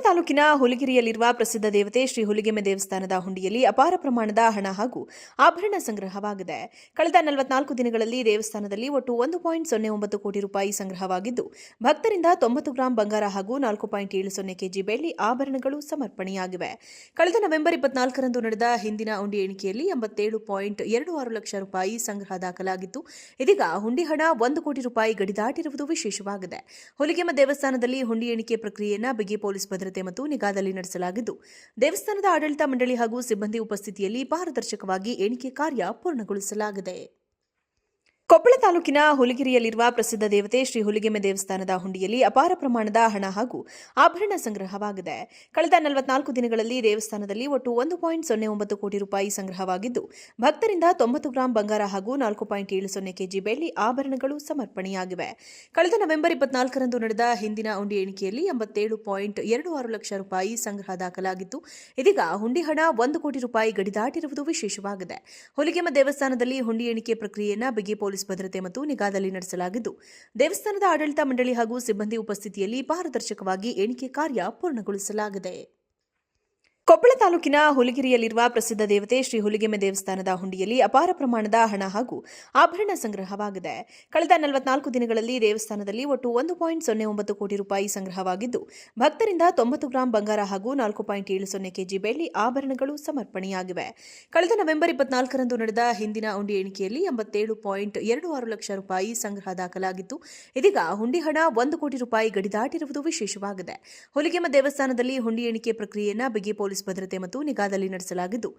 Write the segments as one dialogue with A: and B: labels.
A: ತಾಲೂಕಿನ ಹುಲಿಗಿರಿಯಲ್ಲಿರುವ ಪ್ರಸಿದ್ಧ ದೇವತೆ ಶ್ರೀ ಹುಲಿಗೆಮ್ಮೆ ದೇವಸ್ಥಾನದ ಹುಂಡಿಯಲ್ಲಿ ಅಪಾರ ಪ್ರಮಾಣದ ಹಣ ಹಾಗೂ ಆಭರಣ ಸಂಗ್ರಹವಾಗಿದೆ. ಕಳೆದ 44 ದಿನಗಳಲ್ಲಿ ದೇವಸ್ಥಾನದಲ್ಲಿ ಒಟ್ಟು 1.09 ಕೋಟಿ ರೂಪಾಯಿ ಸಂಗ್ರಹವಾಗಿದ್ದು, ಭಕ್ತರಿಂದ 90 ಗ್ರಾಂ ಬಂಗಾರ ಹಾಗೂ 4.70 ಕೆಜಿ ಬೆಳ್ಳಿ ಆಭರಣಗಳು ಸಮರ್ಪಣೆಯಾಗಿವೆ. ಕಳೆದ ನವೆಂಬರ್ 24ರಂದು ನಡೆದ ಹಿಂದಿನ ಹುಂಡಿ ಎಣಿಕೆಯಲ್ಲಿ 87.26 ಲಕ್ಷ ರೂಪಾಯಿ ಸಂಗ್ರಹ ದಾಖಲಾಗಿತ್ತು. ಇದೀಗ ಹುಂಡಿ ಹಣ 1 ಕೋಟಿ ರೂಪಾಯಿ ಗಡಿ ದಾಟಿರುವುದು ವಿಶೇಷವಾಗಿದೆ. ಹುಲಿಗೆಮ್ಮ ದೇವಸ್ಥಾನದಲ್ಲಿ ಹುಂಡಿ ಎಣಿಕೆ ಪ್ರಕ್ರಿಯೆಯನ್ನು ಬಿಗಿ ಪೊಲೀಸ್ ಭದ್ರತೆ ಮತ್ತು ನಿಗಾದಲ್ಲಿ ನಡೆಸಲಾಗಿದ್ದು, ದೇವಸ್ಥಾನದ ಆಡಳಿತ ಮಂಡಳಿ ಹಾಗೂ ಸಿಬ್ಬಂದಿ ಉಪಸ್ಥಿತಿಯಲ್ಲಿ ಪಾರದರ್ಶಕವಾಗಿ ಎಣಿಕೆ ಕಾರ್ಯ ಪೂರ್ಣಗೊಳಿಸಲಾಗಿದೆ. ಕೊಪ್ಪಳ ತಾಲೂಕಿನ ಹುಲಿಗಿರಿಯಲ್ಲಿರುವ ಪ್ರಸಿದ್ಧ ದೇವತೆ ಶ್ರೀ ಹುಲಿಗೆಮ್ಮೆ ದೇವಸ್ಥಾನದ ಹುಂಡಿಯಲ್ಲಿ ಅಪಾರ ಪ್ರಮಾಣದ ಹಣ ಹಾಗೂ ಆಭರಣ ಸಂಗ್ರಹವಾಗಿದೆ. ಕಳೆದ 44 ದಿನಗಳಲ್ಲಿ ದೇವಸ್ಥಾನದಲ್ಲಿ ಒಟ್ಟು 1.09 ಕೋಟಿ ರೂಪಾಯಿ ಸಂಗ್ರಹವಾಗಿದ್ದು, ಭಕ್ತರಿಂದ 90 ಗ್ರಾಂ ಬಂಗಾರ ಹಾಗೂ 4.70 ಕೆಜಿ ಬೆಳ್ಳಿ ಆಭರಣಗಳು ಸಮರ್ಪಣೆಯಾಗಿವೆ. ಕಳೆದ ನವೆಂಬರ್ 24ರಂದು ನಡೆದ ಹಿಂದಿನ ಹುಂಡಿ ಎಣಿಕೆಯಲ್ಲಿ 87.26 ಲಕ್ಷ ರೂಪಾಯಿ ಸಂಗ್ರಹ ದಾಖಲಾಗಿತ್ತು. ಇದೀಗ ಹುಂಡಿ ಹಣ 1 ಕೋಟಿ ರೂಪಾಯಿ ಗಡಿ ದಾಟಿರುವುದು ವಿಶೇಷವಾಗಿದೆ. ಹುಲಿಗೆಮ್ಮ ದೇವಸ್ಥಾನದಲ್ಲಿ ಹುಂಡಿ ಎಣಿಕೆ ಪ್ರಕ್ರಿಯೆಯನ್ನು ಬಿಗಿ ಪೊಲೀಸ್ ಭದ್ರತೆ ಮತ್ತು ನಿಗಾದಲ್ಲಿ ನಡೆಸಲಾಗಿದ್ದು, ದೇವಸ್ಥಾನದ ಆಡಳಿತ ಮಂಡಳಿ ಹಾಗೂ ಸಿಬ್ಬಂದಿ ಉಪಸ್ಥಿತಿಯಲ್ಲಿ ಪಾರದರ್ಶಕವಾಗಿ ಎಣಿಕೆ ಕಾರ್ಯ ಪೂರ್ಣಗೊಳಿಸಲಾಗಿದೆ. ಕೊಪ್ಪಳ ತಾಲೂಕಿನ ಹುಲಿಗಿರಿಯಲ್ಲಿರುವ ಪ್ರಸಿದ್ಧ ದೇವತೆ ಶ್ರೀ ಹುಲಿಗೆಮ್ಮೆ ದೇವಸ್ಥಾನದ ಹುಂಡಿಯಲ್ಲಿ ಅಪಾರ ಪ್ರಮಾಣದ ಹಣ ಹಾಗೂ ಆಭರಣ ಸಂಗ್ರಹವಾಗಿದೆ. ಕಳೆದ 44 ದಿನಗಳಲ್ಲಿ ದೇವಸ್ಥಾನದಲ್ಲಿ ಒಟ್ಟು 1.09 ಕೋಟಿ ರೂಪಾಯಿ ಸಂಗ್ರಹವಾಗಿದ್ದು, ಭಕ್ತರಿಂದ 90 ಗ್ರಾಂ ಬಂಗಾರ ಹಾಗೂ 4.70 ಕೆಜಿ ಬೆಳ್ಳಿ ಆಭರಣಗಳು ಸಮರ್ಪಣೆಯಾಗಿವೆ. ಕಳೆದ ನವೆಂಬರ್ 24ರಂದು ನಡೆದ ಹಿಂದಿನ ಹುಂಡಿ ಎಣಿಕೆಯಲ್ಲಿ 87.26 ಲಕ್ಷ ರೂಪಾಯಿ ಸಂಗ್ರಹ ದಾಖಲಾಗಿತ್ತು. ಇದೀಗ ಹುಂಡಿ ಹಣ 1 ಕೋಟಿ ರೂಪಾಯಿ ಗಡಿ ದಾಟಿರುವುದು ವಿಶೇಷವಾಗಿದೆ. ಹುಲಿಗೆಮ್ಮ ದೇವಸ್ಥಾನದಲ್ಲಿ ಹುಂಡಿ ಎಣಿಕೆ ಪ್ರಕ್ರಿಯೆಯನ್ನು ಬಿಗಿ ಪೊಲೀಸ್ ಭದ್ರತೆ ಮತ್ತು ನಿಗಾದಲ್ಲಿ ನಡೆಸಲಾಗಿದ್ದು,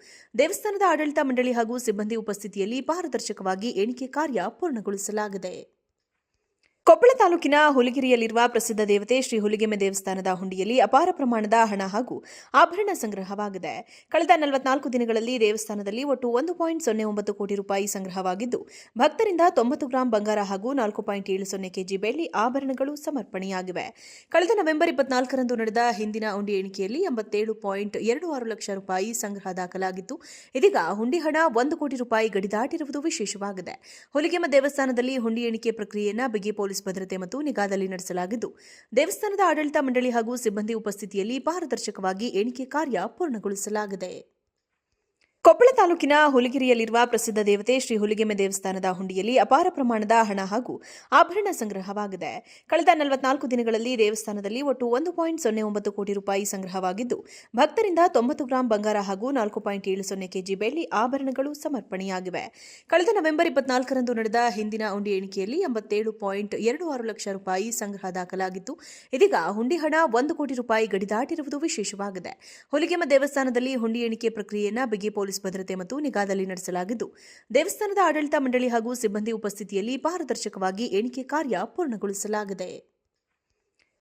A: ದೇವಸ್ಥಾನದ ಆಡಳಿತ ಮಂಡಳಿ ಹಾಗೂ ಸಿಬ್ಬಂದಿ ಉಪಸ್ಥಿತಿಯಲ್ಲಿ ಪಾರದರ್ಶಕವಾಗಿ ಎಣಿಕೆ ಕಾರ್ಯ ಪೂರ್ಣಗೊಳಿಸಲಾಗಿದೆ. ಕೊಪ್ಪಳ ತಾಲೂಕಿನ ಹುಲಿಗಿರಿಯಲ್ಲಿರುವ ಪ್ರಸಿದ್ಧ ದೇವತೆ ಶ್ರೀ ಹುಲಿಗೆಮ್ಮೆ ದೇವಸ್ಥಾನದ ಹುಂಡಿಯಲ್ಲಿ ಅಪಾರ ಪ್ರಮಾಣದ ಹಣ ಹಾಗೂ ಆಭರಣ ಸಂಗ್ರಹವಾಗಿದೆ. ಕಳೆದ 44 ದಿನಗಳಲ್ಲಿ ದೇವಸ್ಥಾನದಲ್ಲಿ ಒಟ್ಟು 1.09 ಕೋಟಿ ರೂಪಾಯಿ ಸಂಗ್ರಹವಾಗಿದ್ದು, ಭಕ್ತರಿಂದ 90 ಗ್ರಾಂ ಬಂಗಾರ ಹಾಗೂ 4.70 ಕೆಜಿ ಬೆಳ್ಳಿ ಆಭರಣಗಳು ಸಮರ್ಪಣೆಯಾಗಿವೆ. ಕಳೆದ ನವೆಂಬರ್ 24ರಂದು ನಡೆದ ಹಿಂದಿನ ಹುಂಡಿ ಎಣಿಕೆಯಲ್ಲಿ 87.26 ಲಕ್ಷ ರೂಪಾಯಿ ಸಂಗ್ರಹ ದಾಖಲಾಗಿತ್ತು. ಇದೀಗ ಹುಂಡಿ ಹಣ 1 ಕೋಟಿ ರೂಪಾಯಿ ಗಡಿ ದಾಟಿರುವುದು ವಿಶೇಷವಾಗಿದೆ. ಹುಲಿಗೆಮ್ಮ ದೇವಸ್ಥಾನದಲ್ಲಿ ಹುಂಡಿ ಎಣಿಕೆ ಪ್ರಕ್ರಿಯೆಯನ್ನು ಬಿಗಿ ಪೊಲೀಸ್ ಭದ್ರತೆ ಮತ್ತು ನಿಗಾದಲ್ಲಿ ನಡೆಸಲಾಗಿದ್ದು, ದೇವಸ್ಥಾನದ ಆಡಳಿತ ಮಂಡಳಿ ಹಾಗೂ ಸಿಬ್ಬಂದಿ ಉಪಸ್ಥಿತಿಯಲ್ಲಿ ಪಾರದರ್ಶಕವಾಗಿ ಎಣಿಕೆ ಕಾರ್ಯ ಪೂರ್ಣಗೊಳಿಸಲಾಗಿದೆ. ಕೊಪ್ಪಳ ತಾಲೂಕಿನ ಹುಲಿಗಿರಿಯಲ್ಲಿರುವ ಪ್ರಸಿದ್ಧ ದೇವತೆ ಶ್ರೀ ಹುಲಿಗೆಮ್ಮೆ ದೇವಸ್ಥಾನದ ಹುಂಡಿಯಲ್ಲಿ ಅಪಾರ ಪ್ರಮಾಣದ ಹಣ ಹಾಗೂ ಆಭರಣ ಸಂಗ್ರಹವಾಗಿದೆ. ಕಳೆದ 44 ದಿನಗಳಲ್ಲಿ ದೇವಸ್ಥಾನದಲ್ಲಿ ಒಟ್ಟು 1.09 ಕೋಟಿ ರೂಪಾಯಿ ಸಂಗ್ರಹವಾಗಿದ್ದು, ಭಕ್ತರಿಂದ 90 ಗ್ರಾಂ ಬಂಗಾರ ಹಾಗೂ 4.70 ಕೆಜಿ ಬೆಳ್ಳಿ ಆಭರಣಗಳು ಸಮರ್ಪಣೆಯಾಗಿವೆ. ಕಳೆದ ನವೆಂಬರ್ 24ರಂದು ನಡೆದ ಹಿಂದಿನ ಹುಂಡಿ ಎಣಿಕೆಯಲ್ಲಿ 87.26 ಲಕ್ಷ ರೂಪಾಯಿ ಸಂಗ್ರಹ ದಾಖಲಾಗಿತ್ತು. ಇದೀಗ ಹುಂಡಿ ಹಣ 1 ಕೋಟಿ ರೂಪಾಯಿ ಗಡಿ ದಾಟಿರುವುದು ವಿಶೇಷವಾಗಿದೆ. ಕೊಪ್ಪಳ ತಾಲೂಕಿನ ಹುಲಿಗಿರಿಯಲ್ಲಿರುವ ಪ್ರಸಿದ್ಧ ದೇವತೆ ಶ್ರೀ ಹುಲಿಗೆಮ್ಮೆ ದೇವಸ್ಥಾನದ ಹುಂಡಿಯಲ್ಲಿ ಅಪಾರ ಪ್ರಮಾಣದ ಹಣ ಹಾಗೂ ಆಭರಣ ಸಂಗ್ರಹವಾಗಿದೆ. ಕಳೆದ 44 ದಿನಗಳಲ್ಲಿ ದೇವಸ್ಥಾನದಲ್ಲಿ ಒಟ್ಟು 1.09 ಕೋಟಿ ರೂಪಾಯಿ ಸಂಗ್ರಹವಾಗಿದ್ದು, ಭಕ್ತರಿಂದ 90 ಗ್ರಾಂ ಬಂಗಾರ ಹಾಗೂ 4.70 ಕೆಜಿ ಬೆಳ್ಳಿ ಆಭರಣಗಳು ಸಮರ್ಪಣೆಯಾಗಿವೆ. ಕಳೆದ ನವೆಂಬರ್ 24ರಂದು ನಡೆದ ಹಿಂದಿನ ಹುಂಡಿ ಎಣಿಕೆಯಲ್ಲಿ 87.26 ಲಕ್ಷ ರೂಪಾಯಿ ಸಂಗ್ರಹ ದಾಖಲಾಗಿತ್ತು. ಇದೀಗ ಹುಂಡಿ ಹಣ 1 ಕೋಟಿ ರೂಪಾಯಿ ಗಡಿ ದಾಟಿರುವುದು ವಿಶೇಷವಾಗಿದೆ. ಹುಲಿಗೆಮ್ಮ ದೇವಸ್ಥಾನದಲ್ಲಿ ಹುಂಡಿ ಎಣಿಕೆ ಪ್ರಕ್ರಿಯೆಯನ್ನು ಬಿಗಿ ಪೊಲೀಸ್ ಭದ್ರತೆ ಮತ್ತು ನಿಗಾದಲ್ಲಿ ನಡೆಸಲಾಗಿದ್ದು, ದೇವಸ್ಥಾನದ ಆಡಳಿತ ಮಂಡಳಿ ಹಾಗೂ ಸಿಬ್ಬಂದಿ ಉಪಸ್ಥಿತಿಯಲ್ಲಿ ಪಾರದರ್ಶಕವಾಗಿ ಎಣಿಕೆ ಕಾರ್ಯ ಪೂರ್ಣಗೊಳಿಸಲಾಗಿದೆ.